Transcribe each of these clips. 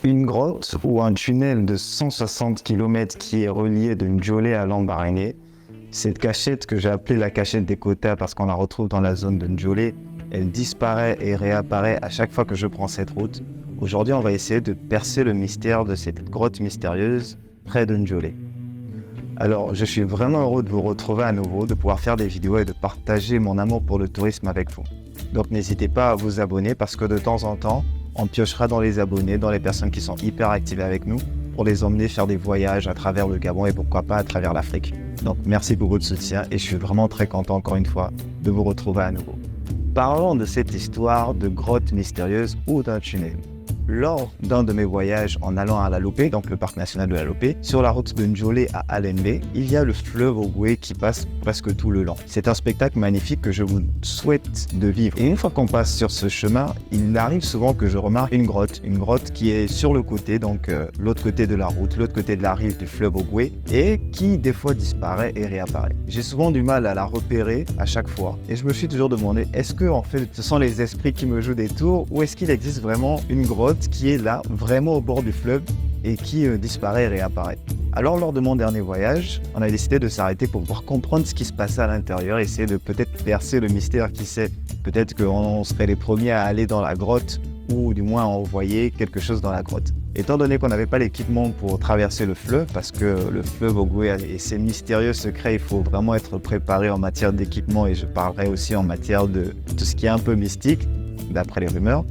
Une grotte ou un tunnel de 160 km qui est relié de Ndjolé à Lambaréné. Cette cachette que j'ai appelée la cachette des quotas parce qu'on la retrouve dans la zone de Ndjolé, elle disparaît et réapparaît à chaque fois que je prends cette route. Aujourd'hui, on va essayer de percer le mystère de cette grotte mystérieuse près de Ndjolé. Alors, je suis vraiment heureux de vous retrouver à nouveau, de pouvoir faire des vidéos et de partager mon amour pour le tourisme avec vous. Donc n'hésitez pas à vous abonner parce que de temps en temps, on piochera dans les abonnés, dans les personnes qui sont hyper actives avec nous pour les emmener faire des voyages à travers le Gabon et pourquoi pas à travers l'Afrique. Donc merci pour votre soutien et je suis vraiment très content encore une fois de vous retrouver à nouveau. Parlons de cette histoire de grotte mystérieuse ou d'un tunnel. Lors d'un de mes voyages en allant à la Lopé, donc le parc national de la Lopé, sur la route de Ndjolé à Alenbe, il y a le fleuve Ogoué qui passe presque tout le long. C'est un spectacle magnifique que je vous souhaite de vivre. Et une fois qu'on passe sur ce chemin, il arrive souvent que je remarque une grotte qui est sur le côté, donc l'autre côté de la route, l'autre côté de la rive du fleuve Ogoué, et qui des fois disparaît et réapparaît. J'ai souvent du mal à la repérer à chaque fois, et je me suis toujours demandé, est-ce que en fait ce sont les esprits qui me jouent des tours, ou est-ce qu'il existe vraiment une grotte qui est là, vraiment au bord du fleuve et qui disparaît et réapparaît. Alors lors de mon dernier voyage, on a décidé de s'arrêter pour pouvoir comprendre ce qui se passait à l'intérieur, essayer de peut-être percer le mystère, qui sait, peut-être qu'on serait les premiers à aller dans la grotte ou du moins à envoyer quelque chose dans la grotte. Étant donné qu'on n'avait pas l'équipement pour traverser le fleuve, parce que le fleuve Ogoué et ses mystérieux secrets, il faut vraiment être préparé en matière d'équipement et je parlerai aussi en matière de tout ce qui est un peu mystique, d'après les rumeurs.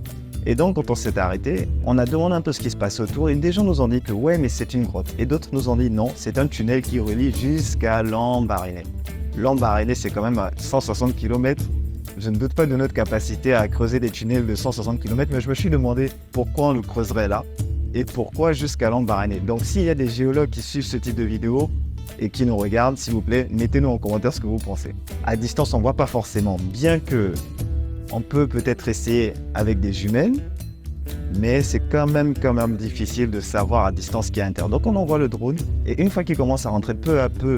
Et donc, quand on s'est arrêté, on a demandé un peu ce qui se passe autour et des gens nous ont dit que ouais, mais c'est une grotte. Et d'autres nous ont dit non, c'est un tunnel qui relie jusqu'à Lambaréné. Lambaréné, c'est quand même à 160 km. Je ne doute pas de notre capacité à creuser des tunnels de 160 km, mais je me suis demandé pourquoi on le creuserait là et pourquoi jusqu'à Lambaréné. Donc, s'il y a des géologues qui suivent ce type de vidéo et qui nous regardent, s'il vous plaît, mettez-nous en commentaire ce que vous pensez. À distance, on ne voit pas forcément, bien que on peut peut-être essayer avec des jumelles, mais c'est quand même difficile de savoir à distance ce qu'il y a à l'intérieur. Donc on envoie le drone, et une fois qu'il commence à rentrer peu à peu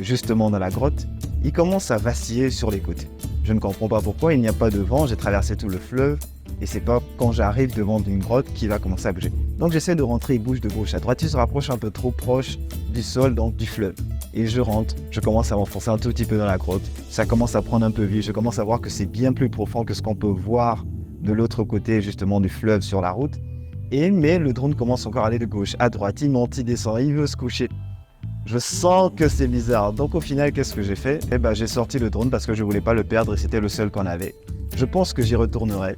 justement dans la grotte, il commence à vaciller sur les côtés. Je ne comprends pas pourquoi, il n'y a pas de vent, j'ai traversé tout le fleuve, et c'est pas quand j'arrive devant une grotte qu'il va commencer à bouger. Donc j'essaie de rentrer, il bouge de gauche à droite, il se rapproche un peu trop proche du sol, donc du fleuve. Et je rentre, je commence à m'enfoncer un tout petit peu dans la grotte, ça commence à prendre un peu vie, je commence à voir que c'est bien plus profond que ce qu'on peut voir de l'autre côté justement du fleuve sur la route. Mais le drone commence encore à aller de gauche à droite, il monte, il descend, il veut se coucher. Je sens que c'est bizarre, donc au final qu'est-ce que j'ai fait ? J'ai sorti le drone parce que je voulais pas le perdre et c'était le seul qu'on avait. Je pense que j'y retournerai,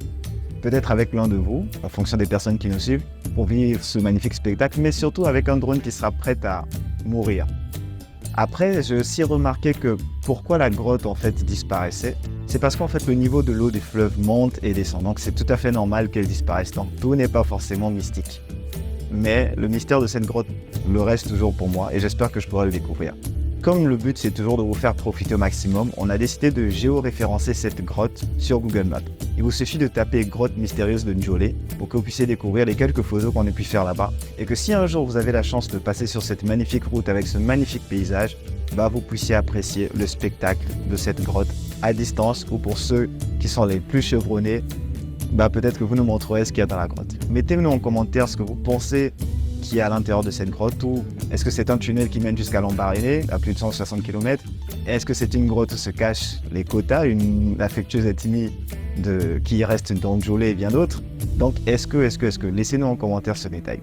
peut-être avec l'un de vous, en fonction des personnes qui nous suivent, pour vivre ce magnifique spectacle, mais surtout avec un drone qui sera prêt à mourir. Après, j'ai aussi remarqué que pourquoi la grotte en fait disparaissait, c'est parce qu'en fait le niveau de l'eau des fleuves monte et descend, donc c'est tout à fait normal qu'elle disparaisse, donc tout n'est pas forcément mystique. Mais le mystère de cette grotte le reste toujours pour moi et j'espère que je pourrai le découvrir. Comme le but c'est toujours de vous faire profiter au maximum, on a décidé de géoréférencer cette grotte sur Google Maps. Il vous suffit de taper grotte mystérieuse de Ndjolé pour que vous puissiez découvrir les quelques photos qu'on a pu faire là-bas. Et que si un jour vous avez la chance de passer sur cette magnifique route avec ce magnifique paysage, vous puissiez apprécier le spectacle de cette grotte à distance ou pour ceux qui sont les plus chevronnés, peut-être que vous nous montrerez ce qu'il y a dans la grotte. Mettez-nous en commentaire ce que vous pensez qu'il y a à l'intérieur de cette grotte ou est-ce que c'est un tunnel qui mène jusqu'à Lambaréné à plus de 160 km? Est-ce que c'est une grotte où se cachent les quotas, une affectueuse ethnie qui reste dans Ndjolé et bien d'autres? Donc est-ce que laissez-nous en commentaire ce détail.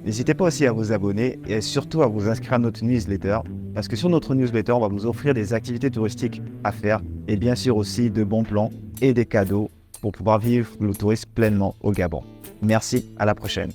N'hésitez pas aussi à vous abonner et surtout à vous inscrire à notre newsletter parce que sur notre newsletter, on va vous offrir des activités touristiques à faire et bien sûr aussi de bons plans et des cadeaux pour pouvoir vivre le tourisme pleinement au Gabon. Merci, à la prochaine.